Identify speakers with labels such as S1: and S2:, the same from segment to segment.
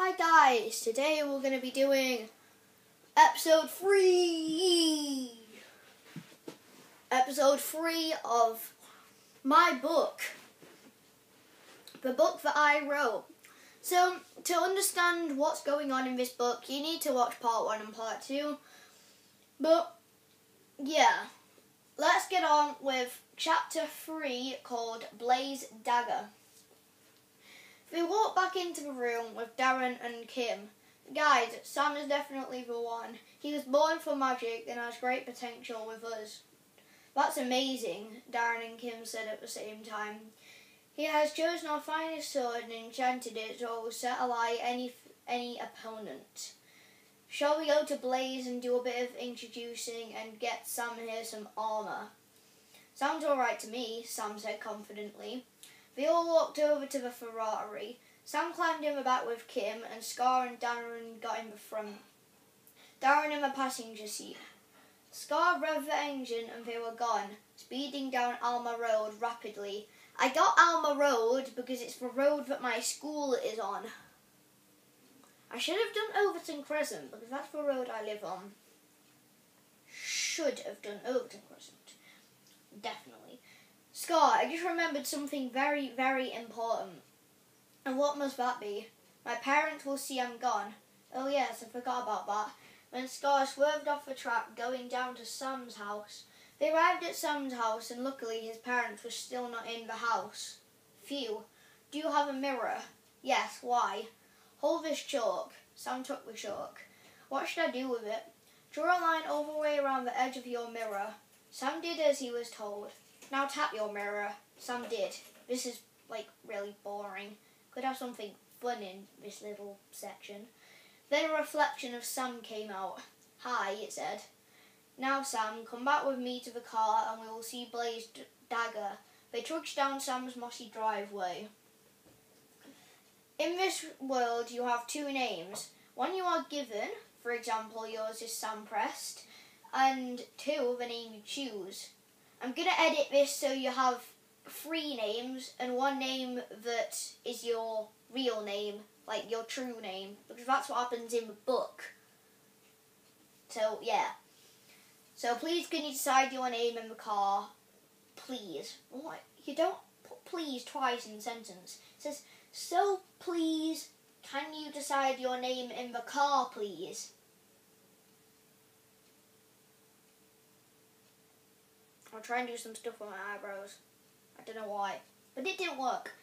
S1: Hi guys, today we're going to be doing episode 3 of my book, the book that I wrote. So, to understand what's going on in this book, you need to watch part 1 and part 2. But, yeah, let's get on with chapter 3 called Blaze Dagger. We walk back into the room with Darren and Kim. Guys, Sam is definitely the one. He was born for magic and has great potential with us. That's amazing, Darren and Kim said at the same time. He has chosen our finest sword and enchanted it so it will set alight any opponent. Shall we go to Blaze and do a bit of introducing and get Sam here some armour? Sounds alright to me, Sam said confidently. They all walked over to the Ferrari. Sam climbed in the back with Kim, and Scar and Darren got in the front. Darren in the passenger seat. Scar revved the engine and they were gone, speeding down Alma Road rapidly. I got Alma Road because it's the road that my school is on. I should have done Overton Crescent because that's the road I live on. Should have done Overton Crescent. Definitely. Scar, I just remembered something very, very important. And what must that be? My parents will see I'm gone. Oh yes, I forgot about that. When Scar swerved off the track going down to Sam's house. They arrived at Sam's house and luckily his parents were still not in the house. Phew. Do you have a mirror? Yes, why? Hold this chalk. Sam took the chalk. What should I do with it? Draw a line all the way around the edge of your mirror. Sam did as he was told. Now tap your mirror. Sam did. This is, really boring. Could have something fun in this little section. Then a reflection of Sam came out. Hi, it said. Now, Sam, come back with me to the car and we will see Blaze Dagger. They trudged down Sam's mossy driveway. In this world, you have 2 names. One you are given, for example, yours is Sam Prest, and 2, the name you choose. I'm going to edit this so you have 3 names and 1 name that is your real name, like your true name, because that's what happens in the book. So, yeah. So, please can you decide your name in the car? Please. What? You don't put please twice in a sentence. It says, so please, can you decide your name in the car, please? I'll try and do some stuff with my eyebrows. I don't know why. But it didn't work.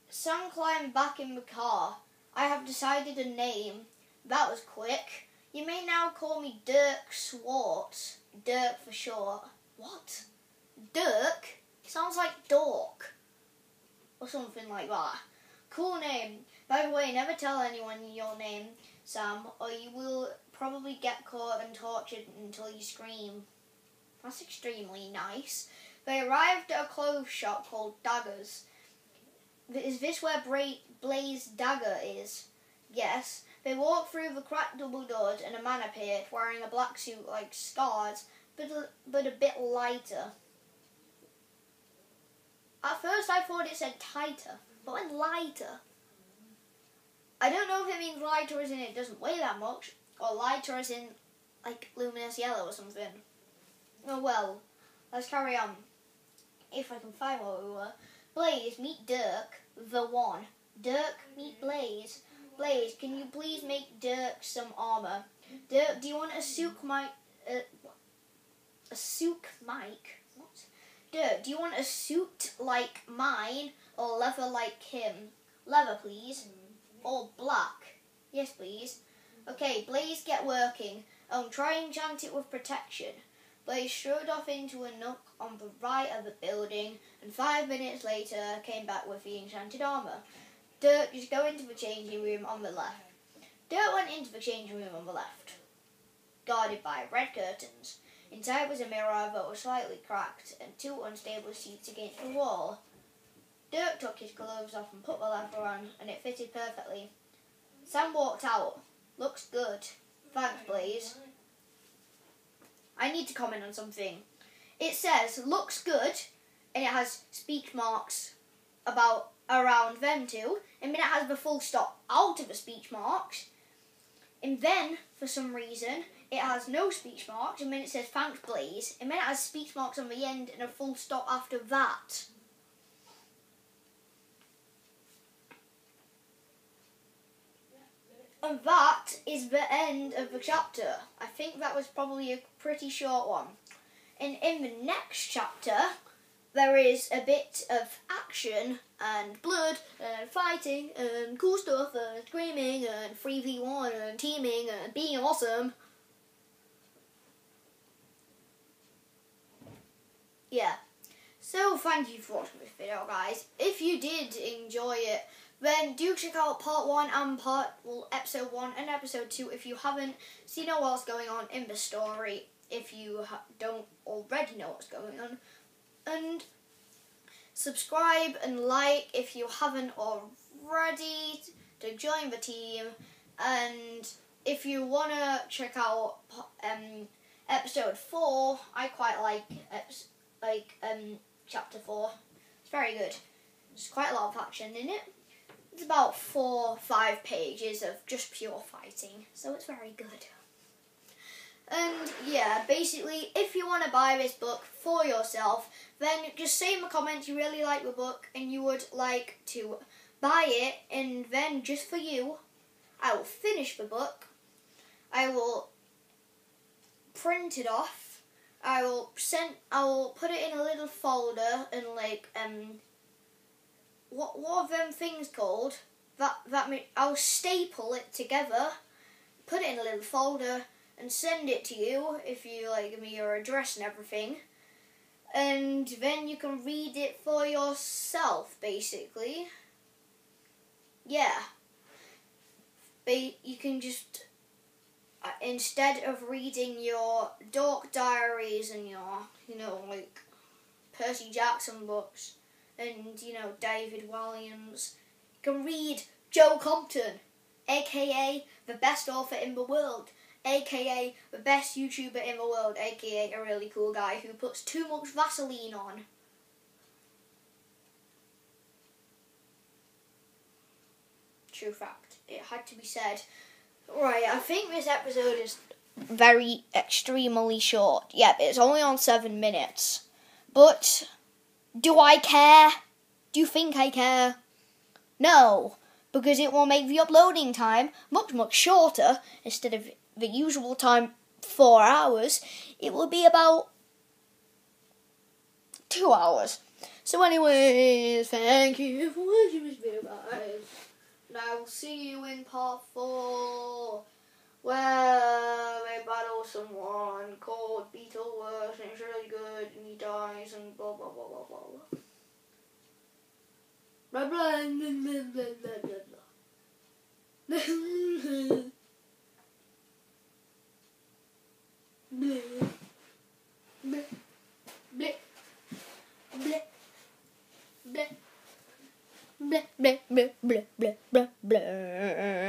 S1: Sam climbed back in the car. I have decided a name. That was quick. You may now call me Dirk Swartz. Dirk for short. What? Dirk? Sounds like dork. Or something like that. Cool name. By the way, never tell anyone your name, Sam, or you will probably get caught and tortured until you scream. That's extremely nice. They arrived at a clothes shop called Daggers. Is this where Blaze Dagger is? Yes. They walked through the cracked double doors and a man appeared wearing a black suit like Scar's, but a bit lighter. At first I thought it said tighter, but then lighter. I don't know if it means lighter as in it doesn't weigh that much, or lighter as in, luminous yellow or something. Oh well, let's carry on. If I can find where we were. Blaze, meet Dirk, the one. Dirk, meet Blaze. Blaze, can you please make Dirk some armour? Dirk, do you want a souk mic? A souk mic? What? Dirk, do you want a suit like mine or leather like him? Leather, please. Or black? Yes, please. Okay, Blaze, get working. Try and enchant it with protection. Blaze strode off into a nook on the right of the building and 5 minutes later came back with the enchanted armour. Dirk, just go into the changing room on the left. Dirk went into the changing room on the left, guarded by red curtains. Inside was a mirror that was slightly cracked and 2 unstable seats against the wall. Dirk took his clothes off and put the leather on and it fitted perfectly. Sam walked out. Looks good. Thanks, Blaze. I need to comment on something. It says, looks good, and it has speech marks about around them two, and then it has the full stop out of the speech marks, and then for some reason it has no speech marks, and then it says thanks Blaze, and then it has speech marks on the end and a full stop after that. And that is the end of the chapter. I think that was probably a pretty short one. And in the next chapter, there is a bit of action and blood and fighting and cool stuff and screaming and 3v1 and teaming and being awesome. Yeah. So thank you for watching this video, guys. If you did enjoy it, then do check out part 1 and episode 1 and episode 2 if you haven't, so you know what's going on in the story if you don't already know what's going on. And subscribe and like if you haven't already to join the team. And if you want to check out episode 4, I quite like chapter 4. It's very good. There's quite a lot of action in it. It's about 4 or 5 pages of just pure fighting, so it's very good. And yeah, basically, if you want to buy this book for yourself, then just say in the comments you really like the book and you would like to buy it, and then just for you, I will finish the book. I will print it off. I will put it in a little folder and what are them things called? I'll staple it together, put it in a little folder, and send it to you if you give me your address and everything. And then you can read it for yourself, basically. Yeah. You can just, instead of reading your Dork Diaries and your, Percy Jackson books, and, David Williams, you can read Joe Compton, a.k.a. the best author in the world, a.k.a. the best YouTuber in the world, a.k.a. a really cool guy who puts too much Vaseline on. True fact. It had to be said. Right, I think this episode is very extremely short. Yep, it's only on 7 minutes. But do I care? Do you think I care? No, because it will make the uploading time much, much shorter. Instead of the usual time, 4 hours, it will be about 2 hours. So anyways, thank you for watching this video, guys. And I will see you in part 4, where they battle someone called Beetleworth, and it's really good, and he dies, and blah blah blah blah blah blah. Blah blah blah blah blah blah blah. Bleh. Bleh. Bleh. Bleh. Bleh. Bleh, bleh, bleh, bleh, bleh, bleh, bleh.